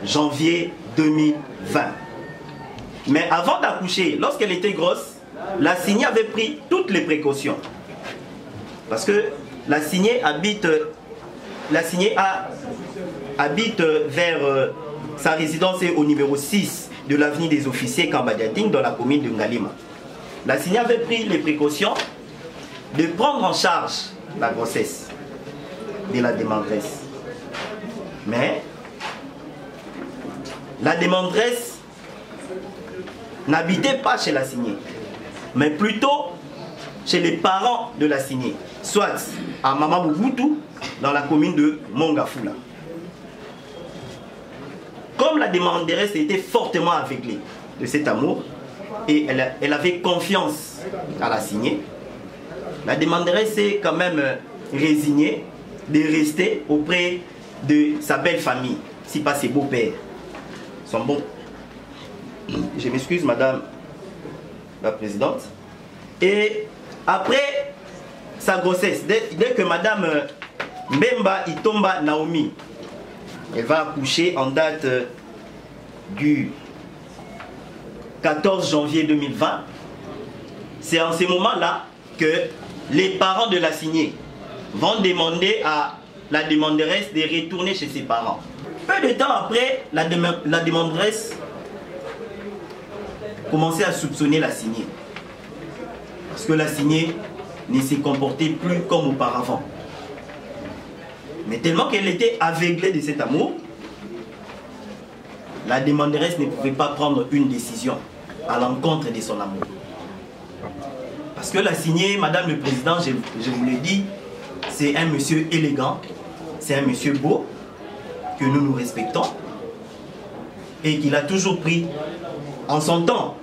janvier 2020. Mais avant d'accoucher, lorsqu'elle était grosse, la Signée avait pris toutes les précautions. Parce que la Signée habite vers sa résidence est au numéro 6 de l'avenue des officiers Kambadiating dans la commune de Ngalima. La Signée avait pris les précautions de prendre en charge la grossesse de la demanderesse. Mais la demanderesse n'habitait pas chez la Signée, mais plutôt chez les parents de la Signée, soit à Mama Mobutu dans la commune de Mongafula. Comme la demanderesse était fortement aveuglée de cet amour et elle avait confiance à la Signée, la demanderesse s'est quand même résignée de rester auprès de sa belle famille, si pas ses beaux-pères sont bons. Je m'excuse, Madame la Présidente. Et après sa grossesse, dès que Madame Mbemba Itomba Naomi, elle va accoucher en date du 14 janvier 2020, c'est en ces moments-là que les parents de la Signée vont demander à la demanderesse de retourner chez ses parents. Peu de temps après, la demanderesse commençait à soupçonner la Signée. Parce que la Signée ne se comportait plus comme auparavant. Mais tellement qu'elle était aveuglée de cet amour, la demanderesse ne pouvait pas prendre une décision à l'encontre de son amour. Parce que la Signée, Madame le Président, je vous l'ai dit, c'est un monsieur élégant, c'est un monsieur beau, que nous respectons, et qu'il a toujours pris, en son temps,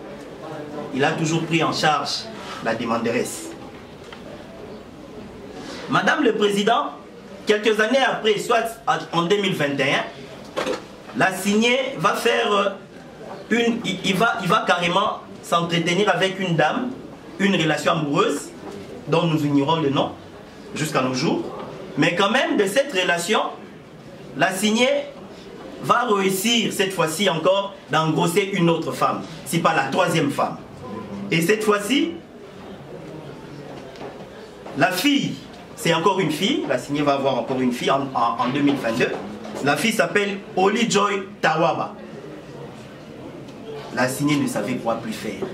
il a toujours pris en charge la demanderesse. Madame le Président, quelques années après, soit en 2021, la Signée va faire il va carrément s'entretenir avec une dame, une relation amoureuse, dont nous ignorons le nom jusqu'à nos jours. Mais quand même, de cette relation, la Signée va réussir cette fois-ci encore d'engrosser une autre femme, si pas la troisième femme. Et cette fois-ci, la fille, c'est encore une fille, la Signée va avoir encore une fille en 2022. La fille s'appelle Oli Joy Tawaba. La Signée ne savait quoi plus faire.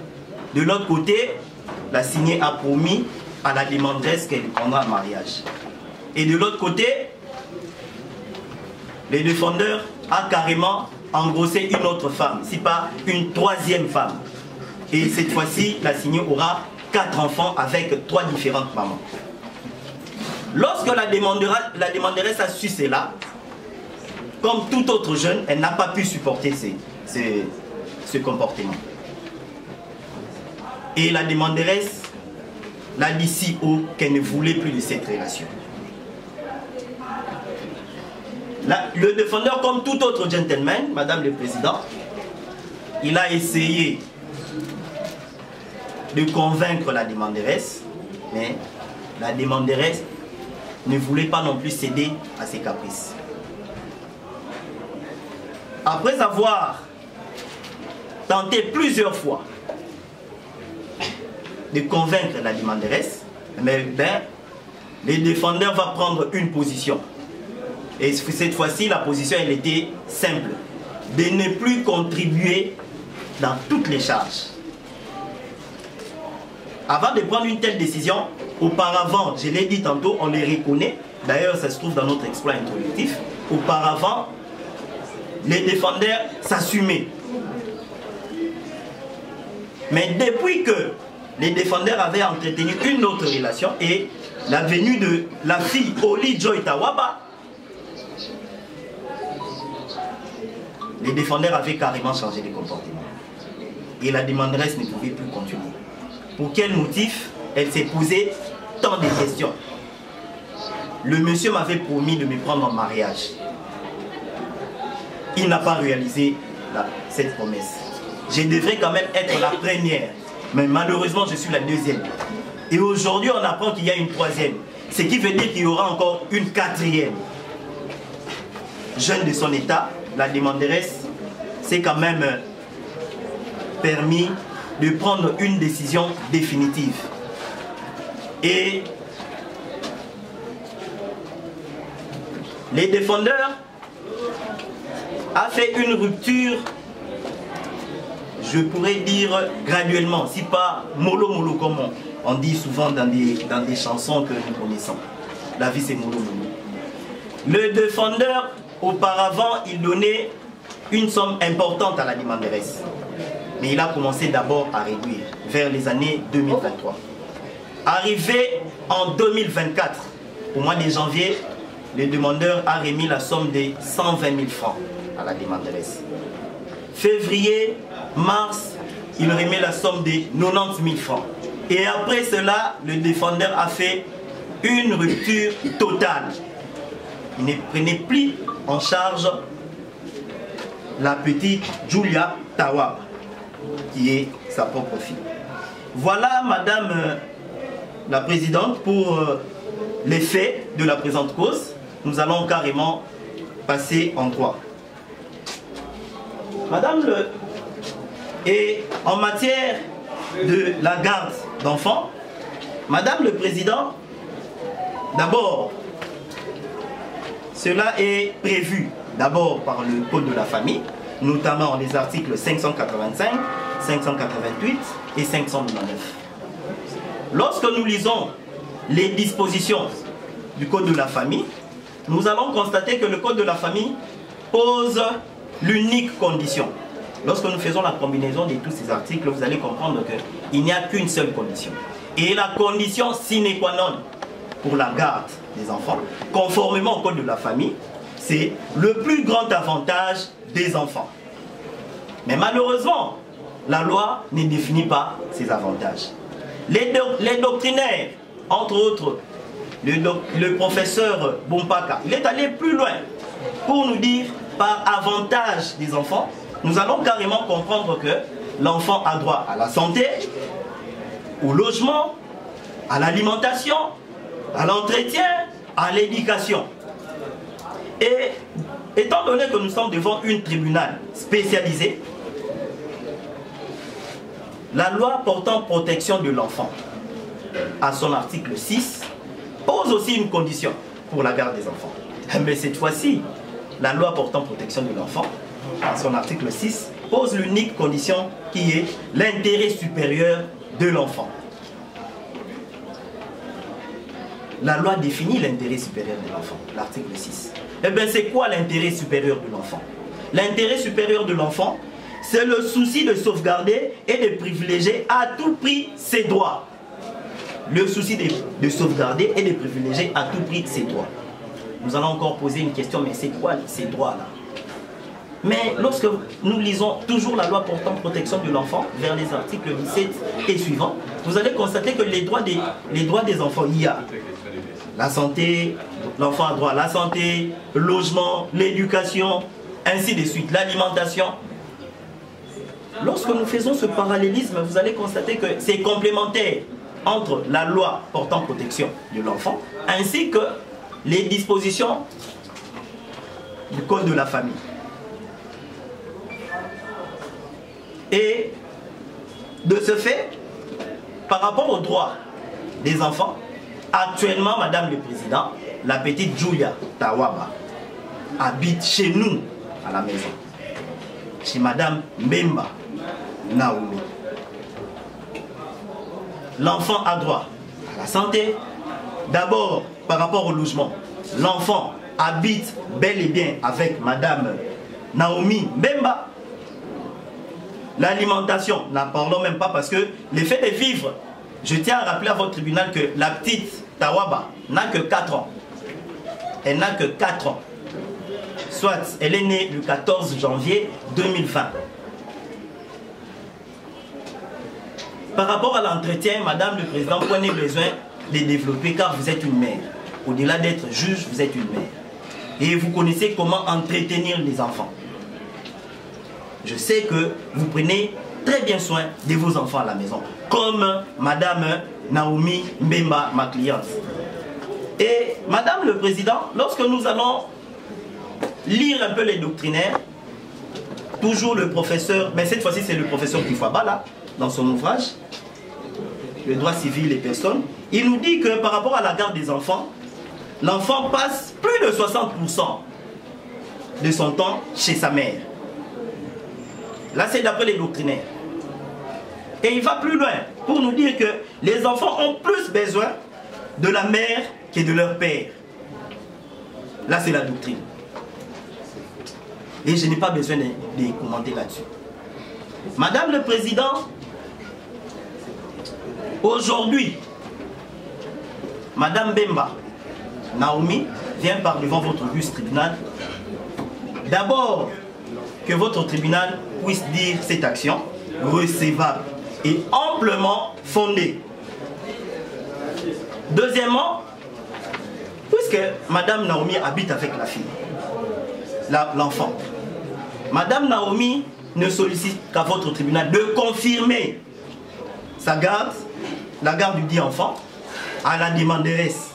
De l'autre côté, la Signée a promis à la demanderesse qu'elle prendra en mariage. Et de l'autre côté, le défendeur a carrément engrossé une autre femme, si pas une troisième femme. Et cette fois-ci, la Signée aura 4 enfants avec 3 différentes mamans. Lorsque la demanderesse a su cela, comme tout autre jeune, elle n'a pas pu supporter ce comportement. Et la demanderesse l'a dit si haut qu'elle ne voulait plus de cette relation. Le défendeur, comme tout autre gentleman, Madame le Président, il a essayé de convaincre la demanderesse, mais la demanderesse ne voulait pas non plus céder à ses caprices. Après avoir tenté plusieurs fois de convaincre la demanderesse, mais le défendeur va prendre une position. Et cette fois-ci, la position, elle était simple. De ne plus contribuer dans toutes les charges. Avant de prendre une telle décision, auparavant, je l'ai dit tantôt, on les reconnaît. D'ailleurs, ça se trouve dans notre exploit introductif. Auparavant, les défendeurs s'assumaient. Mais depuis que les défendeurs avaient entretenu une autre relation et la venue de la fille Oli Joy Tawaba, les défendeurs avaient carrément changé de comportement. Et la demanderesse ne pouvait plus continuer. Pour quel motif? Elle s'est posé tant de questions. Le monsieur m'avait promis de me prendre en mariage. Il n'a pas réalisé cette promesse. Je devrais quand même être la première. Mais malheureusement, je suis la deuxième. Et aujourd'hui, on apprend qu'il y a une troisième. Ce qui veut dire qu'il y aura encore une quatrième. Jeune de son état, la demanderesse s'est quand même permis de prendre une décision définitive. Et les défendeurs a fait une rupture, je pourrais dire graduellement, si pas mollo mollo comme on dit souvent dans des chansons que nous connaissons. La vie c'est mollo mollo. Le défendeur, auparavant, il donnait une somme importante à la demanderesse. Mais il a commencé d'abord à réduire vers les années 2023. Arrivé en 2024, au mois de janvier, le demandeur a remis la somme de 120 000 francs à la demanderesse. Février, mars, il remet la somme de 90 000 francs. Et après cela, le défendeur a fait une rupture totale. Il ne prenait plus en charge la petite Julia Tawaba, qui est sa propre fille. Voilà, Madame la Présidente, pour les faits de la présente cause. Nous allons carrément passer en droit. Madame et en matière de la garde d'enfants, Madame le Président, d'abord, cela est prévu d'abord par le Code de la famille, notamment les articles 585, 588 et 599. Lorsque nous lisons les dispositions du Code de la famille, nous allons constater que le Code de la famille pose l'unique condition. Lorsque nous faisons la combinaison de tous ces articles, vous allez comprendre qu'il n'y a qu'une seule condition. Et la condition sine qua non pour la garde des enfants, conformément au Code de la famille, c'est le plus grand avantage des enfants. Mais malheureusement, la loi ne définit pas ces avantages. Les doctrinaires, entre autres, le professeur Bompaka, il est allé plus loin pour nous dire par avantage des enfants, nous allons carrément comprendre que l'enfant a droit à la santé, au logement, à l'alimentation, à l'entretien, à l'éducation. Et étant donné que nous sommes devant un tribunal spécialisé, la loi portant protection de l'enfant, à son article 6, pose aussi une condition pour la garde des enfants. Mais cette fois-ci, la loi portant protection de l'enfant, à son article 6, pose l'unique condition qui est l'intérêt supérieur de l'enfant. La loi définit l'intérêt supérieur de l'enfant, l'article 6. Eh bien, c'est quoi l'intérêt supérieur de l'enfant? L'intérêt supérieur de l'enfant, c'est le souci de sauvegarder et de privilégier à tout prix ses droits. Le souci de sauvegarder et de privilégier à tout prix ses droits. Nous allons encore poser une question, mais c'est quoi ces droits-là? Mais lorsque nous lisons toujours la loi portant protection de l'enfant, vers les articles 17 et suivants, vous allez constater que les droits des enfants, il y a la santé, l'enfant a droit à la santé, le logement, l'éducation, ainsi de suite, l'alimentation. Lorsque nous faisons ce parallélisme, vous allez constater que c'est complémentaire entre la loi portant protection de l'enfant ainsi que les dispositions du Code de la famille. Et de ce fait, par rapport aux droits des enfants, actuellement, Madame le Président, la petite Julia Tawaba habite chez nous, à la maison, chez Madame Mbemba Naoumi. L'enfant a droit à la santé. D'abord, par rapport au logement, l'enfant habite bel et bien avec Madame Naoumi Mbemba. L'alimentation, n'en parlons même pas parce que le fait de vivre, je tiens à rappeler à votre tribunal que la petite Tawaba n'a que 4 ans. Elle n'a que 4 ans. Soit elle est née le 14 janvier 2020. Par rapport à l'entretien, Madame le Président, prenez besoin de développer car vous êtes une mère. Au-delà d'être juge, vous êtes une mère. Et vous connaissez comment entretenir les enfants. Je sais que vous prenez très bien soin de vos enfants à la maison, comme Madame Naoumi Mbemba, ma cliente. Et Madame le Président, lorsque nous allons lire un peu les doctrinaires, toujours le professeur, mais cette fois-ci c'est le professeur Kifwaba là, dans son ouvrage, le droit civil et personnes, il nous dit que par rapport à la garde des enfants, l'enfant passe plus de 60% de son temps chez sa mère. Là, c'est d'après les doctrinaires. Et il va plus loin pour nous dire que les enfants ont plus besoin de la mère que de leur père. Là, c'est la doctrine. Et je n'ai pas besoin de commenter là-dessus. Madame le Président, aujourd'hui, Madame Bemba Naomi vient par devant votre auguste tribunal. D'abord, que votre tribunal puisse dire cette action recevable et amplement fondée. Deuxièmement, puisque Madame Naomi habite avec la fille, l'enfant, Madame Naomi ne sollicite qu'à votre tribunal de confirmer sa garde, la garde du dit enfant, à la demanderesse.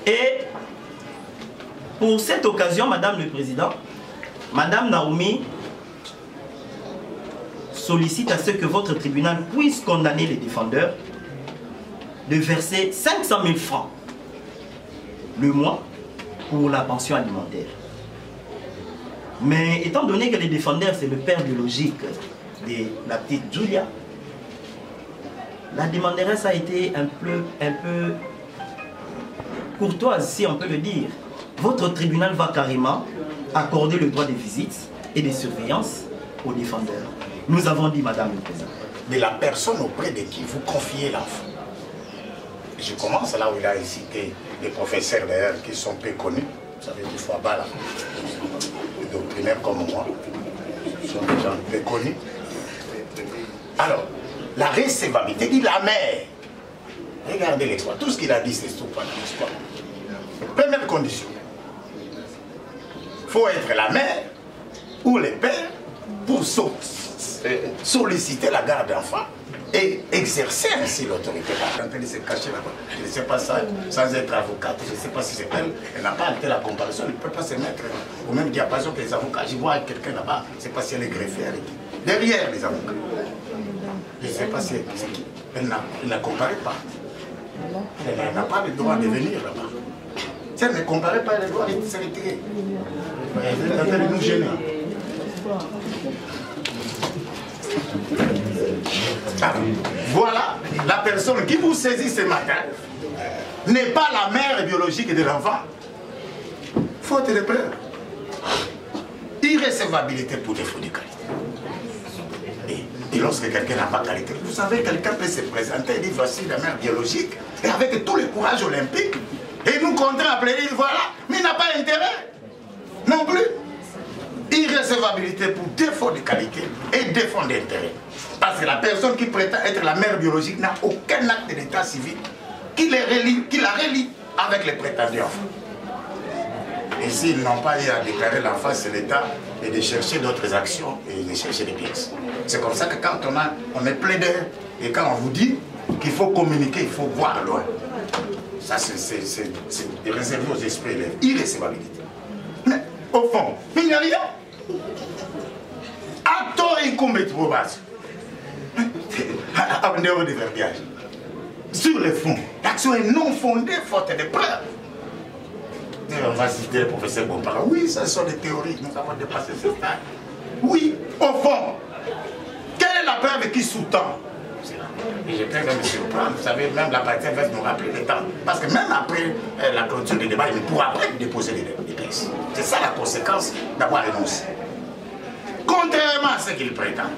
Et pour cette occasion, Madame le Président, Madame Naomi sollicite à ce que votre tribunal puisse condamner les défendeurs de verser 500 000 francs le mois pour la pension alimentaire. Mais étant donné que les défendeurs, c'est le père biologique de la petite Julia, la demanderesse a été un peu courtoise, si on peut le dire. Votre tribunal va carrément accorder le droit de visite et de surveillance aux défendeurs. Nous avons dit, Madame le Président. De la personne auprès de qui vous confiez l'enfant. Je commence là où il a cité des professeurs d'ailleurs qui sont peu connus. Vous savez, des fois bas là, les doctrinaires comme moi, sont des gens peu connus. Alors, la recevabilité, dit la mère. Regardez l'exploit. Tout ce qu'il a dit, c'est tout pendant l'exploit. Première condition. Il faut être la mère ou le père pour solliciter la garde d'enfant et exercer ainsi l'autorité. Quand elle s'est cachée là-bas, je ne sais pas ça, sans être avocate, je ne sais pas si c'est elle, elle n'a pas arrêté la comparaison, elle ne peut pas se mettre au même diapason que les avocats. Je vois quelqu'un là-bas, je ne sais pas si elle est greffée avec qui. Derrière les avocats. Je ne sais pas si c'est qui. Elle ne comparait pas. Elle n'a pas le droit de venir là-bas. Si elle ne comparait pas, elle doit se retirer. Elle est en train de nous gêner. Ah, voilà, la personne qui vous saisit ce matin n'est pas la mère biologique de l'enfant. Faute de preuve. Irrecevabilité pour défaut de qualité. Et lorsque quelqu'un n'a pas qualité, vous savez, quelqu'un peut se présenter et dire voici la mère biologique, et avec tout le courage olympique, et nous contraint à plaider, voilà, mais il n'a pas intérêt. Non plus. Irrecevabilité pour défaut de qualité et défaut d'intérêt. Parce que la personne qui prétend être la mère biologique n'a aucun acte d'état civil qui la relie avec les prétendus enfants. Et s'ils n'ont pas eu à déclarer l'enfant, c'est l'État et de chercher d'autres actions et de chercher des pièces. C'est comme ça que quand on est plaideur et quand on vous dit qu'il faut communiquer, il faut voir loin. Ça, c'est réservé aux esprits élèves. Irrecevabilité. Mais au fond, il n'y a rien. À tort et commettre vos bases. En dehors du verbiage. Sur le fond, l'action est non fondée, faute de preuves. On va citer le professeur Bompara. Oui, ce sont des théories, nous avons dépassé ce stade. Oui, au fond, quelle est la preuve qui sous-tend? Et je peux même me surprendre, vous savez, même la partie va nous rappeler le temps. Parce que même après la clôture du débat, il ne pourra pas déposer des pièces. C'est ça la conséquence d'avoir renoncé. Contrairement à ce qu'il prétend,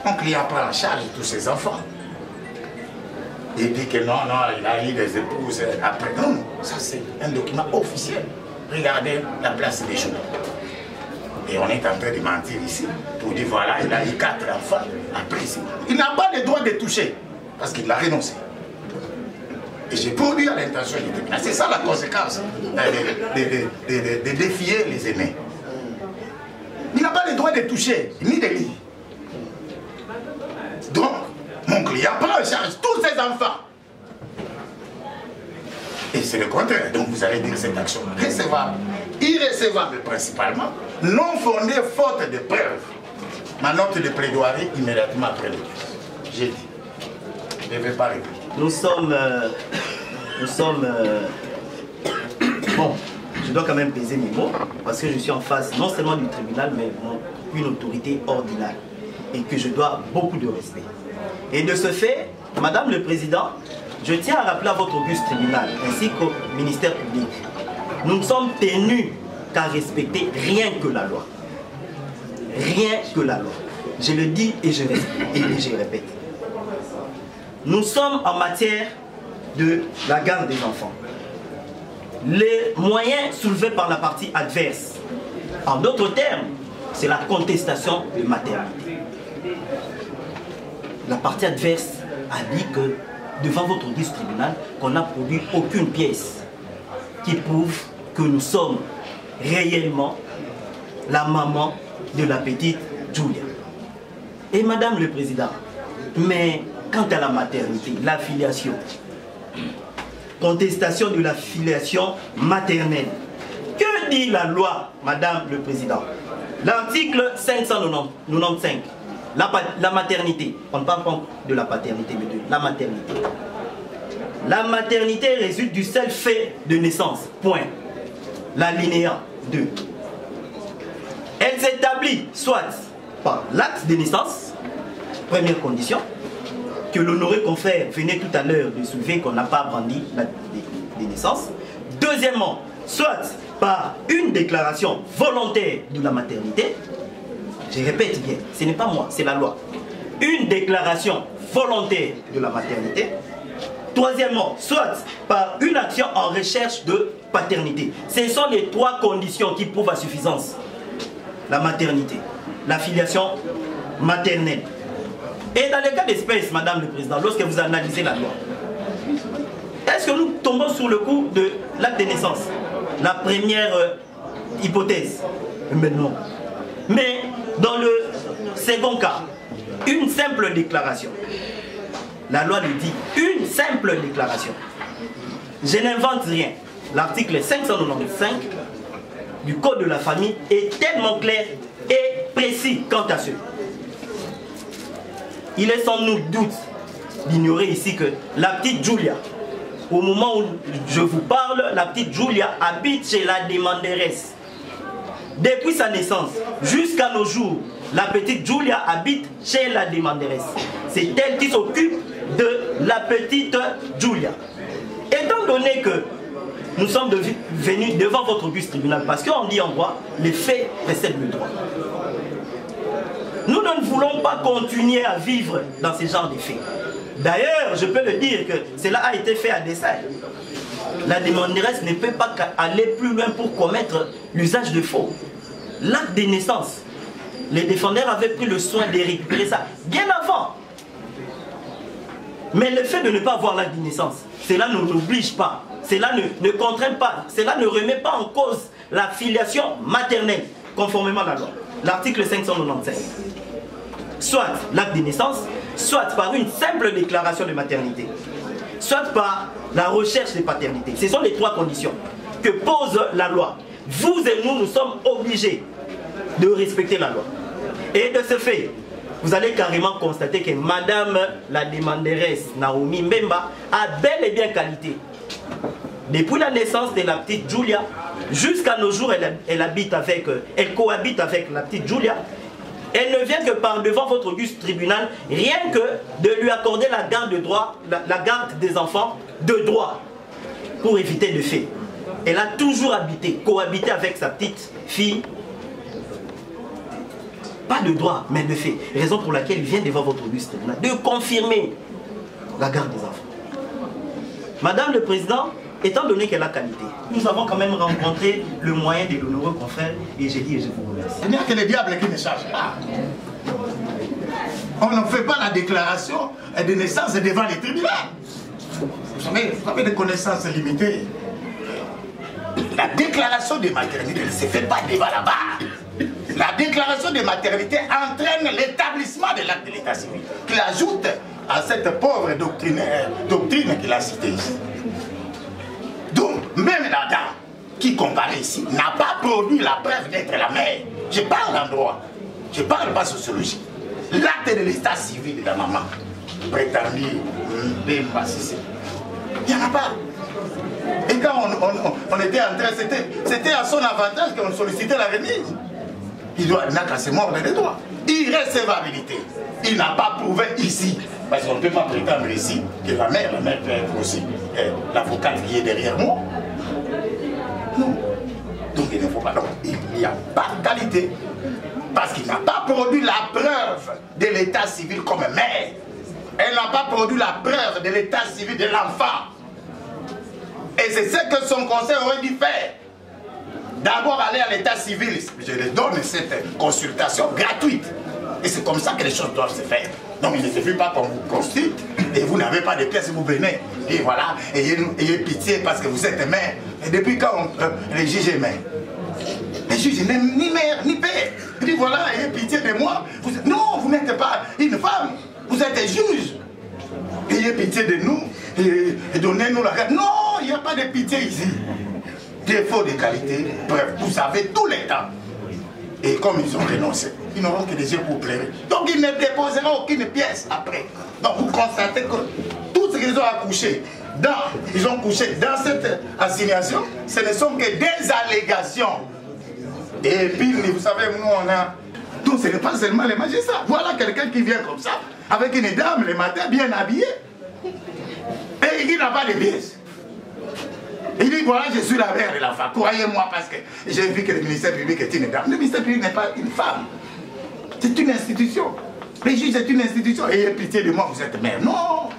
mon client prend en charge tous ses enfants. Il dit que non, il a eu des épouses après. Non, ça c'est un document officiel. Regardez la place des jours. Et on est en train de mentir ici pour dire voilà, il a eu 4 enfants après ici. Il n'a pas le droit de toucher parce qu'il a renoncé. Et j'ai produit à l'intention du tribunal. C'est ça la conséquence de défier les aînés. Il n'a pas le droit de toucher, ni de lire. Donc, mon client prend en charge tous ses enfants. Et c'est le contraire. Donc vous allez dire cette action recevable, irrecevable principalement, non fondée faute de preuves. ma note de plaidoirie immédiatement après le juge. J'ai dit. Je ne vais pas répéter. Nous sommes... Bon, je dois quand même peser mes mots, parce que je suis en face non seulement du tribunal, mais une autorité ordinaire, et que je dois beaucoup de respect. Et de ce fait, Madame le Président, je tiens à rappeler à votre auguste tribunal, ainsi qu'au ministère public, nous ne sommes tenus qu'à respecter rien que la loi. Rien que la loi. Je le dis et je répète. Nous sommes en matière de la garde des enfants. Les moyens soulevés par la partie adverse, en d'autres termes, c'est la contestation de maternité. La partie adverse a dit que devant votre auguste tribunal, qu'on n'a produit aucune pièce qui prouve que nous sommes réellement la maman de la petite Julia. Et Madame le Président, mais quant à la maternité, la filiation, contestation de la filiation maternelle, que dit la loi, Madame le Président? L'article 595, la maternité, on ne parle pas de la paternité, mais de la maternité. La maternité résulte du seul fait de naissance, point. L'alinéa 2. Elle s'établit soit par l'acte de naissance, première condition, que l'honoré confrère venait tout à l'heure de soulever qu'on n'a pas brandi l'acte de naissance. Deuxièmement, soit par une déclaration volontaire de la maternité. Je répète bien, ce n'est pas moi, c'est la loi. Une déclaration volontaire de la maternité. Troisièmement, soit par une action en recherche de paternité. Ce sont les trois conditions qui prouvent à suffisance la maternité, la filiation maternelle. Et dans le cas d'espèce, Madame le Président, lorsque vous analysez la loi, est-ce que nous tombons sur le coup de l'acte de naissance? La première hypothèse. Mais non. Mais dans le second cas, une simple déclaration. La loi le dit, une simple déclaration. Je n'invente rien. L'article 595 du Code de la famille est tellement clair et précis quant à ce. Il est sans nous doute d'ignorer ici que la petite Julia, au moment où je vous parle, la petite Julia habite chez la demanderesse. Depuis sa naissance jusqu'à nos jours, la petite Julia habite chez la demanderesse. C'est elle qui s'occupe de la petite Julia. Étant donné que nous sommes venus devant votre auguste tribunal, parce qu'on dit en droit, les faits précèdent le droit. Nous ne voulons pas continuer à vivre dans ce genre de faits. D'ailleurs, je peux le dire que cela a été fait à dessein. La demanderesse ne peut pas aller plus loin pour commettre l'usage de faux. L'acte de naissance, les défendeurs avaient pris le soin de récupérer ça bien avant. Mais le fait de ne pas avoir l'acte de naissance, cela ne n'oblige pas, cela ne contraint pas, cela ne remet pas en cause la filiation maternelle, conformément à la loi. L'article 595. Soit l'acte de naissance, soit par une simple déclaration de maternité, soit par la recherche de paternité. Ce sont les trois conditions que pose la loi. Vous et nous, nous sommes obligés de respecter la loi. Et de ce fait, vous allez carrément constater que Madame la demanderesse Naomi Mbemba a bel et bien qualité. Depuis la naissance de la petite Julia, jusqu'à nos jours, elle cohabite avec la petite Julia. Elle ne vient que par devant votre auguste tribunal, rien que de lui accorder la garde de droit, la garde des enfants de droit, pour éviter de fait. Elle a toujours habité, cohabité avec sa petite fille. Pas de droit, mais de fait. Raison pour laquelle il vient devant votre auguste tribunal de confirmer la garde des enfants. Madame le Président, étant donné qu'elle a qualité, nous avons quand même rencontré le moyen de l'honoreux confrère et j'ai dit et je vous remercie. Il n'y a que le diable qui ne charge pas. On ne fait pas la déclaration de naissance devant les tribunaux. Vous avez des connaissances limitées. La déclaration de maternité ne se fait pas devant la barre. La déclaration de maternité entraîne l'établissement de l'acte de l'état civil, qui ajoute à cette pauvre doctrine qu'il a citée ici. Donc, même la dame qui comparaît ici n'a pas produit la preuve d'être la mère. Je parle en droit. Je ne parle pas sociologie. L'acte de l'état civil de la maman, prétendu, il n'y en a pas. Et quand on était en train, c'était à son avantage qu'on sollicitait la remise. Il n'a qu'à se mordre les doigts. Irrécevabilité. Il n'a pas prouvé ici. Parce qu'on ne peut pas prétendre ici que la mère peut être aussi l'avocate qui est derrière moi. Non. Donc il ne faut pas. Donc, il n'y a pas de qualité. Parce qu'il n'a pas produit la preuve de l'état civil comme mère. Elle n'a pas produit la preuve de l'état civil de l'enfant. Et c'est ce que son conseil aurait dû faire. D'abord aller à l'état civil. Je lui donne cette consultation gratuite. Et c'est comme ça que les choses doivent se faire. Donc il ne suffit pas qu'on vous consulte et vous n'avez pas de pièces, vous venez. Et voilà, ayez pitié parce que vous êtes mère. Et depuis quand les juges est mère? Les juges n'aiment ni mère ni père. Il dit voilà, ayez pitié de moi. Non, vous n'êtes pas une femme. Vous êtes des juges. Ayez pitié de nous et donnez-nous la garde. Non, il n'y a pas de pitié ici. Défaut de qualité, bref, vous savez tous les temps. Et comme ils ont renoncé, ils n'auront que des yeux pour pleurer. Donc ils ne déposeront aucune pièce après. Donc vous constatez que tout ce qu'ils ont accouché, ils ont couché dans cette assignation, ce ne sont que des allégations. Et puis, vous savez, nous on a... Donc ce n'est pas seulement les magistrats. Voilà quelqu'un qui vient comme ça, avec une dame le matin bien habillée, et il n'a pas de pièces. Il dit voilà, je suis la mère de l'enfant. Croyez-moi parce que j'ai vu que le ministère public est une dame. Le ministère public n'est pas une femme. C'est une institution. Les juges, c'est une institution. Ayez pitié de moi, vous êtes mère. Non.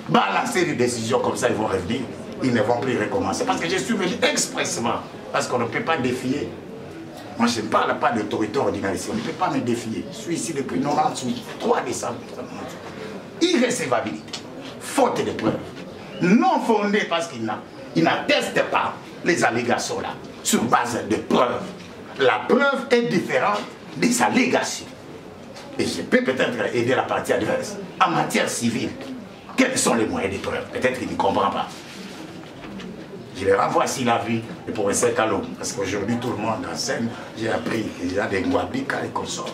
Balancer des décisions comme ça, ils vont revenir. Ils ne vont plus recommencer. Parce que je suis venu expressément. Parce qu'on ne peut pas défier. Moi, je ne parle pas d'autorité ordinaire ici. On ne peut pas me défier. Je suis ici depuis 3 décembre. Irrécevabilité. Faute de preuves. Non fondée parce qu'il n'atteste pas les allégations là, sur base de preuves. La preuve est différente des allégations. Et je peux peut-être aider la partie adverse. En matière civile, quels sont les moyens de preuve? Peut-être qu'il ne comprend pas. Je le renvoie s'il a vu le professeur Kalom. Parce qu'aujourd'hui, tout le monde enseigne. J'ai appris qu'il y a des Ngwabika et consorts.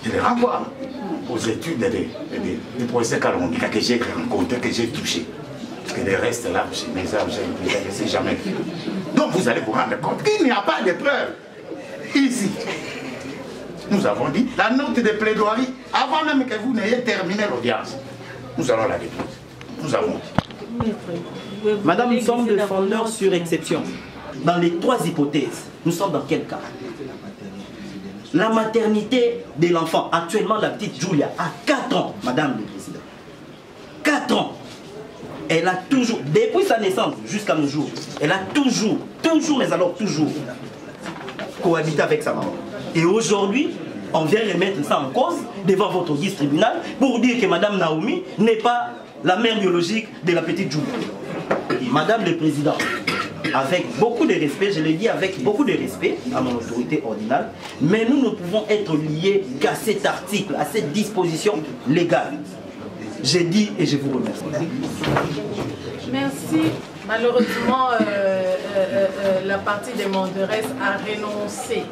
Je le renvoie aux études du professeur Kalom que j'ai rencontré, que j'ai touché. Parce que les restes là, mes âmes, je ne sais jamais. Donc vous allez vous rendre compte qu'il n'y a pas de preuves ici. Nous avons dit la note de plaidoirie, avant même que vous n'ayez terminé l'audience, nous allons la déposer. Nous avons dit. Madame, nous sommes défendeurs sur exception. Dans les 3 hypothèses, nous sommes dans quel cas? La maternité de l'enfant, actuellement la petite Julia, a 4 ans, Madame le Président. 4 ans. Elle a toujours, depuis sa naissance jusqu'à nos jours, elle a toujours, mais alors toujours, cohabité avec sa maman. Et aujourd'hui, on vient remettre ça en cause devant votre guise tribunal pour dire que Madame Naomi n'est pas la mère biologique de la petite Julia. Madame le Président, avec beaucoup de respect, je le dis avec beaucoup de respect à mon autorité ordinale, mais nous ne pouvons être liés qu'à cet article, à cette disposition légale. J'ai dit et je vous remercie. Merci. Malheureusement, la partie demanderesse a renoncé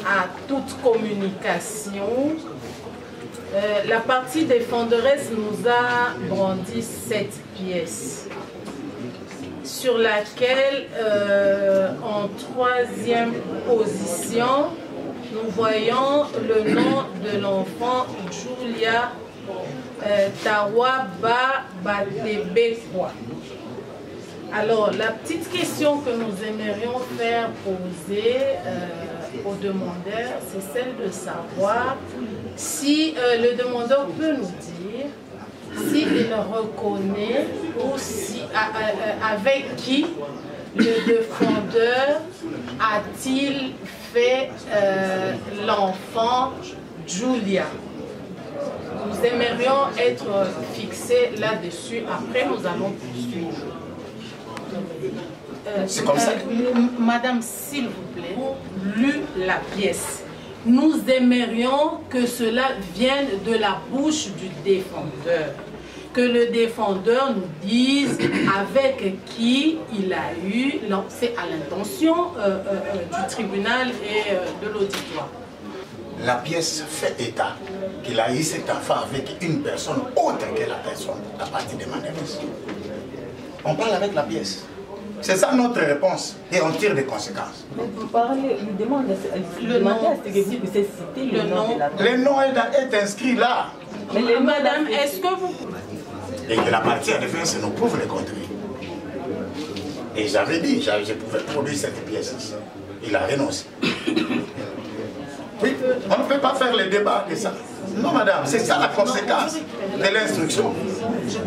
à toute communication. La partie défenderesse nous a brandi 7 pièces sur laquelle, en 3e position, nous voyons le nom de l'enfant Julia Tawaba Batebekwa. Alors, la petite question que nous aimerions faire poser aux demandeurs, c'est celle de savoir si le demandeur peut nous dire s'il reconnaît ou si, avec qui le défendeur a-t-il fait l'enfant Julia. Nous aimerions être fixés là-dessus. Après, nous allons poursuivre. C'est comme ça. Madame, s'il vous plaît, lu la pièce. Nous aimerions que cela vienne de la bouche du défendeur. Que le défendeur nous dise avec qui il a eu, c'est à l'intention du tribunal et de l'auditoire. la pièce fait état qu'il a eu cet enfant avec une personne autre que la personne à partir de Manderes. On parle avec la pièce. C'est ça notre réponse et on tire des conséquences. Mais vous parlez, il demande à ce que vous puissiez citer le nom de la personne. Le nom est inscrit là. Mais Madame, est-ce que vous... Et que la partie en défense nous prouve le contraire. Et j'avais dit, je pouvais produire cette pièce ici. Il a renoncé. Oui, on ne peut pas faire le débat de ça. Non, madame, c'est ça la conséquence de l'instruction.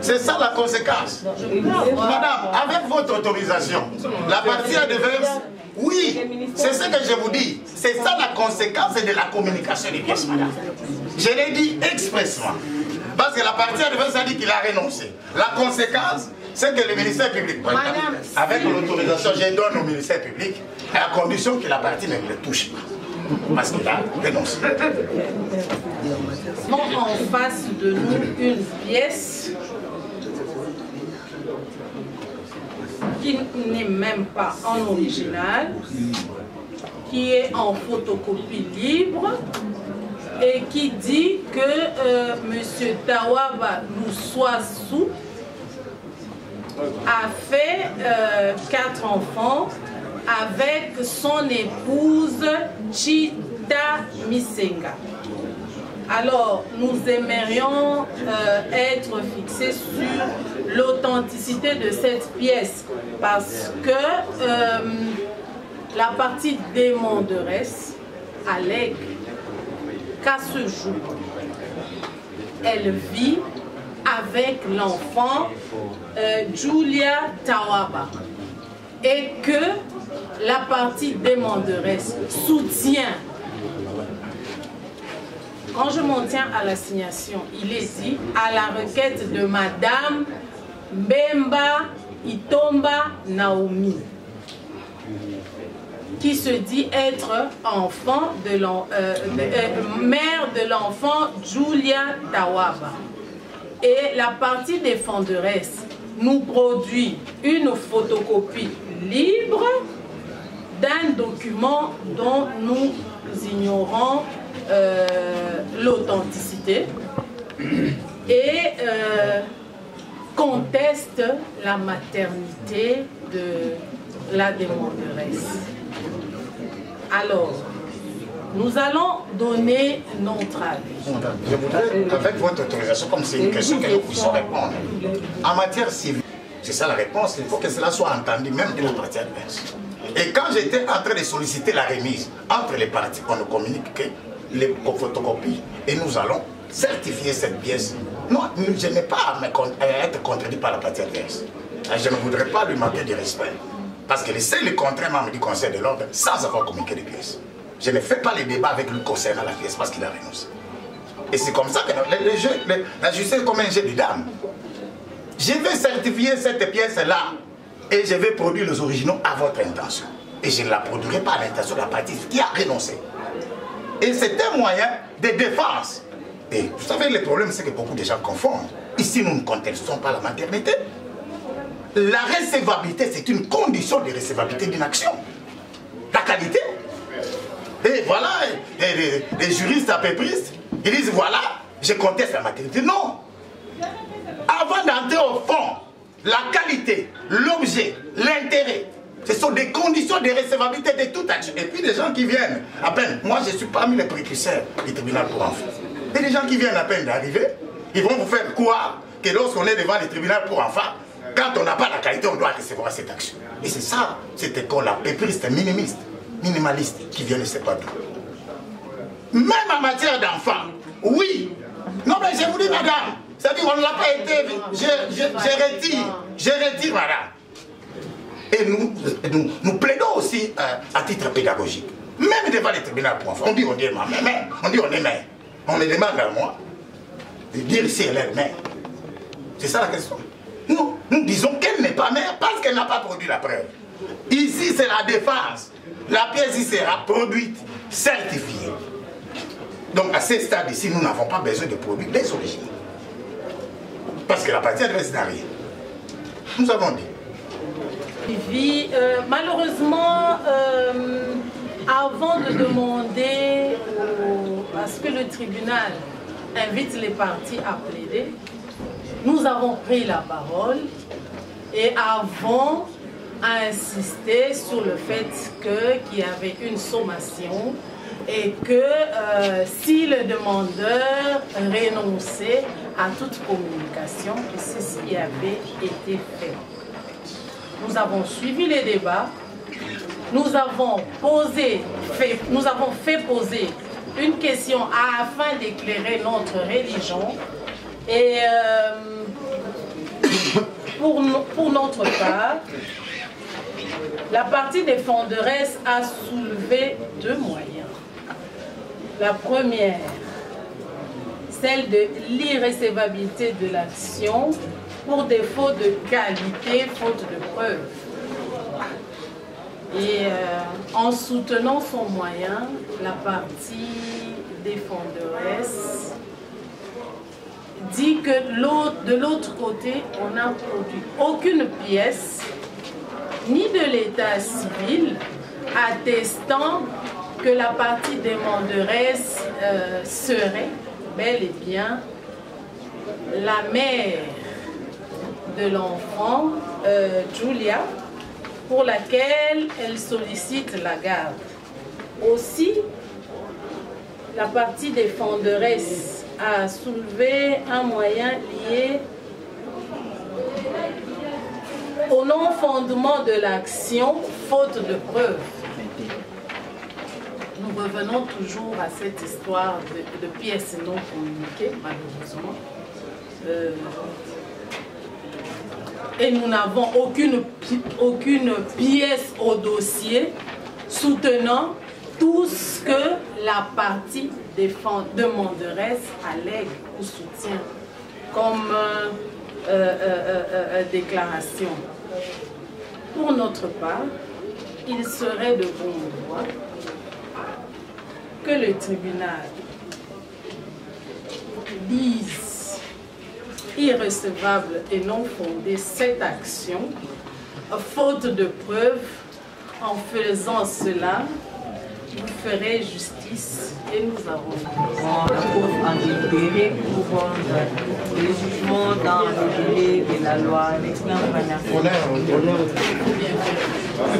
C'est ça la conséquence. Madame, avec votre autorisation, la partie en défense, oui, c'est ce que je vous dis. C'est ça la conséquence de la communication des pièces, madame. Je l'ai dit expressément. Parce que la partie en défense a dit qu'il a renoncé. La conséquence, c'est que le ministère public, Madame, avec l'autorisation, je donne au ministère public, à condition que la partie ne le touche pas. Parce qu'il a renoncé. En face de nous une pièce qui n'est même pas en original, qui est en photocopie libre et qui dit que M. Tawaba Luswasu a fait 4 enfants avec son épouse Chita Misenga. Alors, nous aimerions être fixés sur l'authenticité de cette pièce parce que la partie demanderesse allègue qu'à ce jour, elle vit avec l'enfant Julia Tawaba et que la partie demanderesse soutient. Quand je m'en tiens à l'assignation, il est dit à la requête de Madame Bemba Itomba Naomi, qui se dit être enfant de mère de l'enfant Julia Tawaba. Et la partie défenderesse nous produit une photocopie libre d'un document dont nous ignorons l'authenticité et conteste la maternité de la demanderesse. Alors, nous allons donner notre avis. Je voudrais, avec votre autorisation, comme c'est une question que nous puissions répondre, en matière civile, c'est ça la réponse, il faut que cela soit entendu même de la partie adverse. Et quand j'étais en train de solliciter la remise entre les parties, on nous communique que les photocopies et nous allons certifier cette pièce. Non, je n'ai pas à être contredit par la partie adverse. Je ne voudrais pas lui manquer de respect. Parce que c'est le contraire membre du Conseil de l'ordre sans avoir communiqué les pièces. Je ne fais pas les débats avec lui concernant la pièce parce qu'il a renoncé. Et c'est comme ça que la justice est comme un jeu de dames. Je vais certifier cette pièce-là et je vais produire les originaux à votre intention. Et je ne la produirai pas à l'intention de la partie qui a renoncé. Et c'est un moyen de défense. Et vous savez, le problème, c'est que beaucoup de gens confondent. Ici, nous ne contestons pas la maternité. La recevabilité, c'est une condition de recevabilité d'une action. La qualité. Et voilà, les juristes apépristes, ils disent, voilà, je conteste la maternité. Non. Avant d'entrer au fond, la qualité, l'objet, l'intérêt, ce sont des conditions de recevabilité de toute action. Et puis des gens qui viennent, à peine, moi je suis parmi les précurseurs du tribunal pour enfants. Et des gens qui viennent à peine d'arriver, ils vont vous faire croire que lorsqu'on est devant le tribunal pour enfants, quand on n'a pas la qualité, on doit recevoir cette action. Et c'est ça, cette école-là, pépriste, minimaliste, qui vient de ce partout. Même en matière d'enfants, oui. Non mais je vous dis, madame, c'est-à-dire qu'on ne l'a pas été, je retire, madame. Et nous plaidons aussi à titre pédagogique. Même devant les tribunaux pour enfants, on dit on est mère, on dit on est mère. On me demande à moi de dire si elle est mère. C'est ça la question. Nous disons qu'elle n'est pas mère parce qu'elle n'a pas produit la preuve. Ici, c'est la défense. La pièce ici sera produite, certifiée. Donc à ce stade ici, nous n'avons pas besoin de produire les origines. Parce que la partie adresse n'a rien. Nous avons dit. Malheureusement, avant de demander lorsque le tribunal invite les parties à plaider, nous avons pris la parole et avons insisté sur le fait qu'il y avait une sommation et que si le demandeur renonçait à toute communication, que ceci avait été fait. Nous avons suivi les débats, nous avons fait poser une question afin d'éclairer notre religion et pour notre part, la partie défenderesse a soulevé deux moyens. La première, celle de l'irrecevabilité de l'action pour défaut de qualité, faute de preuves. Et en soutenant son moyen, la partie défenderesse dit que de l'autre côté, on n'a produit aucune pièce, ni de l'état civil, attestant que la partie demanderesse serait bel et bien la mère de l'enfant, Julia, pour laquelle elle sollicite la garde. Aussi, la partie défenderesse a soulevé un moyen lié au non-fondement de l'action, faute de preuves. Nous revenons toujours à cette histoire de pièces non communiquées, malheureusement. Et nous n'avons aucune pièce au dossier soutenant tout ce que la partie demanderesse allègue ou soutient comme déclaration. Pour notre part, il serait de bon droit que le tribunal dise irrecevable et non fondée cette action, faute de preuves. En faisant cela, vous ferez justice et nous avons en délibéré pour rendre le jugement dans le délai de la loi.